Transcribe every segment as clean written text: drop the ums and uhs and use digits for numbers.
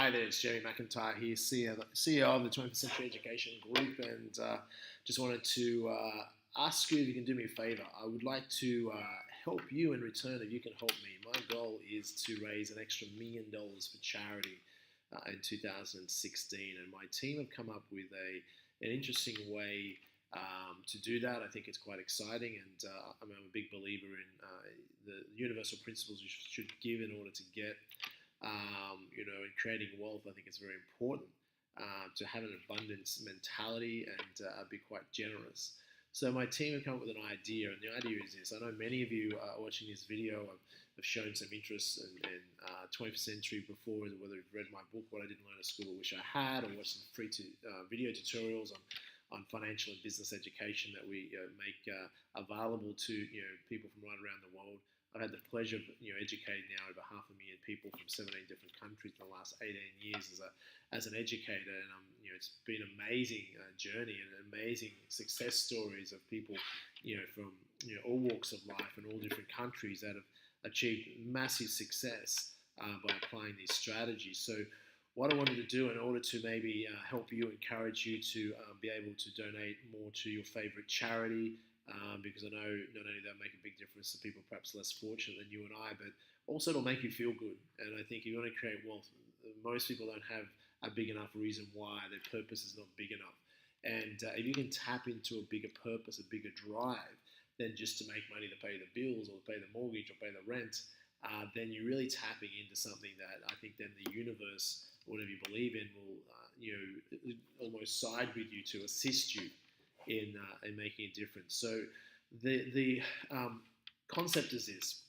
Hi there, it's Jamie McIntyre here, CEO of the 21st Century Education Group, and just wanted to ask you if you can do me a favour. I would like to help you in return if you can help me. My goal is to raise an extra $1 million for charity in 2016, and my team have come up with an interesting way to do that. I think it's quite exciting, and I'm a big believer in the universal principles you should give in order to get in creating wealth. I think it's very important to have an abundance mentality and be quite generous. So my team have come up with an idea, and the idea is this. I know many of you watching this video have shown some interest in 21st century before, whether you've read my book, What I Didn't Learn at School but Wish I Had, or watched some free video tutorials on financial and business education that we make available to people from right around the world. I've had the pleasure of educating now over 500,000 people from 17 different countries in the last 18 years as an educator, and it's been an amazing journey and amazing success stories of people from all walks of life and all different countries that have achieved massive success by applying these strategies. So what I wanted to do in order to maybe help you, encourage you to be able to donate more to your favorite charity, because I know not only that make a big difference to people perhaps less fortunate than you and I, but also it'll make you feel good. And I think if you want to create wealth, most people don't have a big enough reason why. Their purpose is not big enough. And if you can tap into a bigger purpose, a bigger drive, than just to make money to pay the bills or pay the mortgage or pay the rent, then you're really tapping into something that I think then the universe, whatever you believe in, will almost side with you to assist you in making a difference. So the concept is this.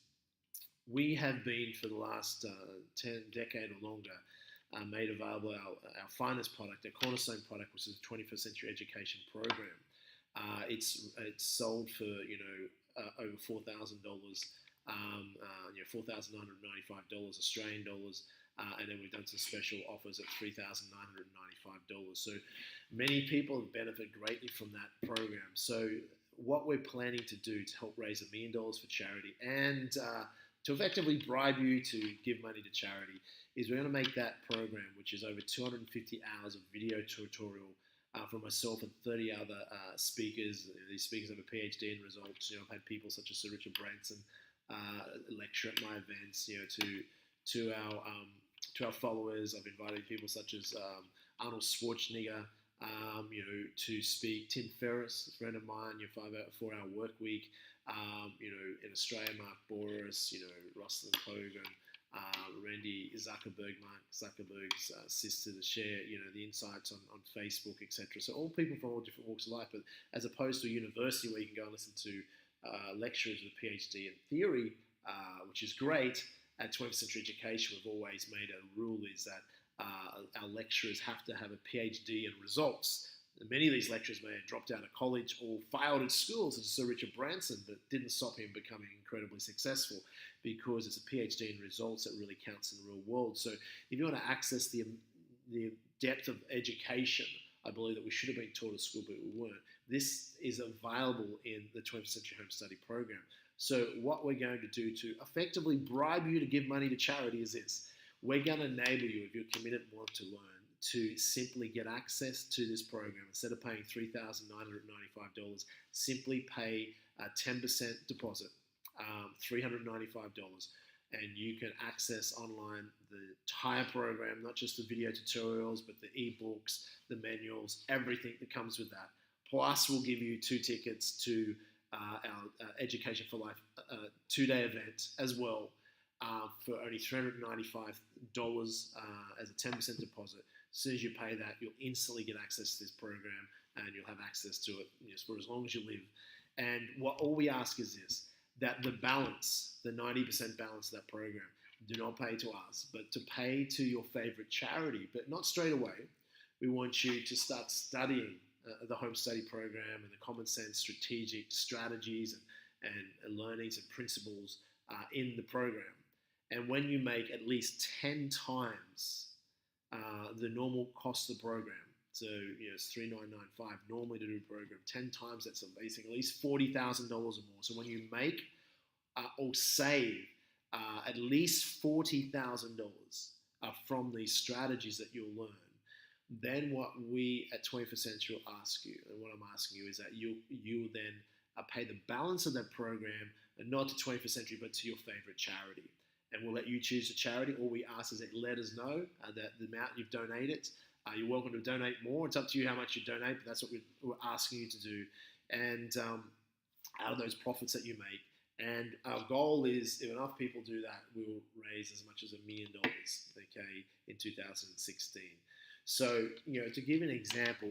We have been, for the last 10 decade or longer, made available our finest product, our cornerstone product, which is the 21st Century Education Program. It's sold for over $4,000, $4,995 Australian dollars. And then we've done some special offers at $3,995. So many people have benefited greatly from that program. So what we're planning to do to help raise $1 million for charity and to effectively bribe you to give money to charity is we're going to make that program, which is over 250 hours of video tutorial from myself and 30 other speakers. These speakers have a PhD in results. I've had people such as Sir Richard Branson lecture at my events. To our followers, I've invited people such as Arnold Schwarzenegger, to speak. Tim Ferriss, a friend of mine, 4-hour work week. In Australia, Mark Boris, Rosalind Hogan, Randy Zuckerberg, Mark Zuckerberg's sister, to share, the insights on Facebook, etc. So all people from all different walks of life, but as opposed to a university where you can go and listen to lecturers with a PhD in theory, which is great. At 21st Century Education, we've always made a rule is that our lecturers have to have a PhD in results. And many of these lecturers may have dropped out of college or failed at school, such as Sir Richard Branson, but didn't stop him becoming incredibly successful because it's a PhD in results that really counts in the real world. So if you want to access the depth of education, I believe that we should have been taught at school, but we weren't. This is available in the 21st Century Home Study Program. So what we're going to do to effectively bribe you to give money to charity is this. We're going to enable you, if you're committed and want to learn, to simply get access to this program. Instead of paying $3,995, simply pay a 10% deposit, $395, and you can access online the entire program, not just the video tutorials, but the ebooks, the manuals, everything that comes with that. Plus, we'll give you 2 tickets to our Education for Life 2-day event as well for only $395 as a 10% deposit. As soon as you pay that, you'll instantly get access to this program and you'll have access to it for as long as you live. And all we ask is this, that the balance, the 90% balance of that program, do not pay to us, but to pay to your favorite charity, but not straight away. We want you to start studying the home study program and the common sense strategic strategies and learnings and principles in the program. And when you make at least 10 times the normal cost of the program, so it's $3,995 normally to do a program, 10 times that's basically at least $40,000 or more. So when you make or save at least $40,000 from these strategies that you'll learn, then what we at 21st Century will ask you, and what I'm asking you is that you will then pay the balance of that program, and not to 21st Century, but to your favorite charity. And we'll let you choose the charity. All we ask is that you let us know that the amount you've donated. You're welcome to donate more. It's up to you how much you donate, but that's what we're asking you to do. And out of those profits that you make. And our goal is, if enough people do that, we'll raise as much as $1 million, okay, in 2016. So, to give an example,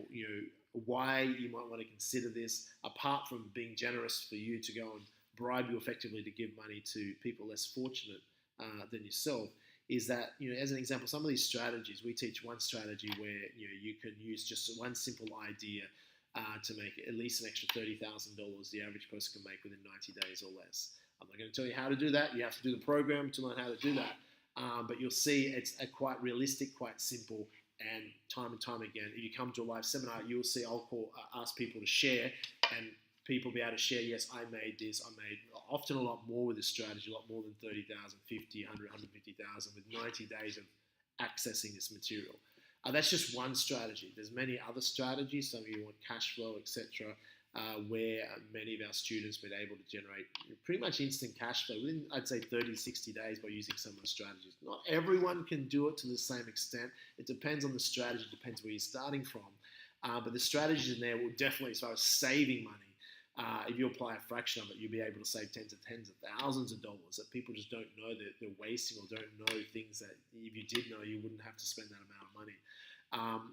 why you might want to consider this, apart from being generous for you to go and bribe you effectively to give money to people less fortunate than yourself, is that, as an example, some of these strategies, we teach one strategy where, you can use just one simple idea to make at least an extra $30,000 the average person can make within 90 days or less. I'm not going to tell you how to do that. You have to do the program to learn how to do that. But you'll see it's quite realistic, quite simple, and time again, if you come to a live seminar, you'll see ask people to share, and people be able to share, yes, I made this, I made often a lot more with this strategy, a lot more than 30,000, 50, 100, 150,000 with 90 days of accessing this material. That's just one strategy. There's many other strategies. Some of you want cash flow, etc., where many of our students have been able to generate pretty much instant cash flow within, I'd say, 30 to 60 days by using some of the strategies. Not everyone can do it to the same extent. It depends on the strategy, depends where you're starting from. But the strategies in there will definitely, as far as saving money, if you apply a fraction of it, you'll be able to save tens of thousands of dollars that people just don't know that they're wasting, or don't know things that if you did know, you wouldn't have to spend that amount of money.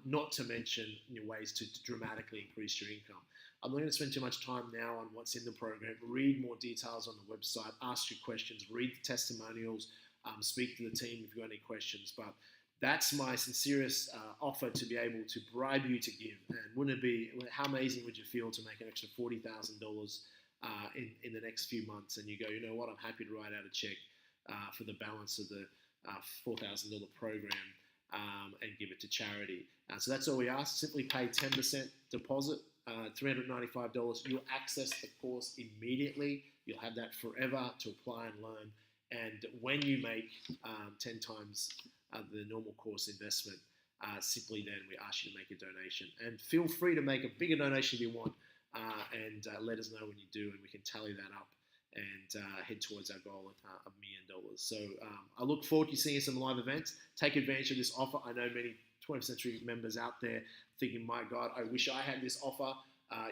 Not to mention ways to dramatically increase your income. I'm not going to spend too much time now on what's in the program. Read more details on the website, ask your questions, read the testimonials, speak to the team if you've got any questions. But that's my sincerest offer, to be able to bribe you to give. And wouldn't it be, how amazing would you feel to make an extra $40,000 in the next few months, and you go, you know what, I'm happy to write out a check for the balance of the $4,000 program and give it to charity. So that's all we ask. Simply pay 10% deposit, $395. You'll access the course immediately. You'll have that forever to apply and learn. And when you make 10 times the normal course investment, simply then we ask you to make a donation. And feel free to make a bigger donation if you want, and let us know when you do, and we can tally that up and head towards our goal of $1 million. So I look forward to seeing you at some live events. Take advantage of this offer. I know many 20th Century members out there thinking, my God, I wish I had this offer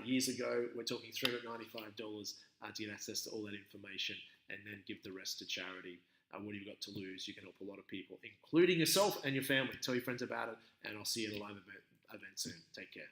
years ago. We're talking $395 to get access to all that information, and then give the rest to charity. What have you got to lose? You can help a lot of people, including yourself and your family. Tell your friends about it, and I'll see you at a live event soon. Take care.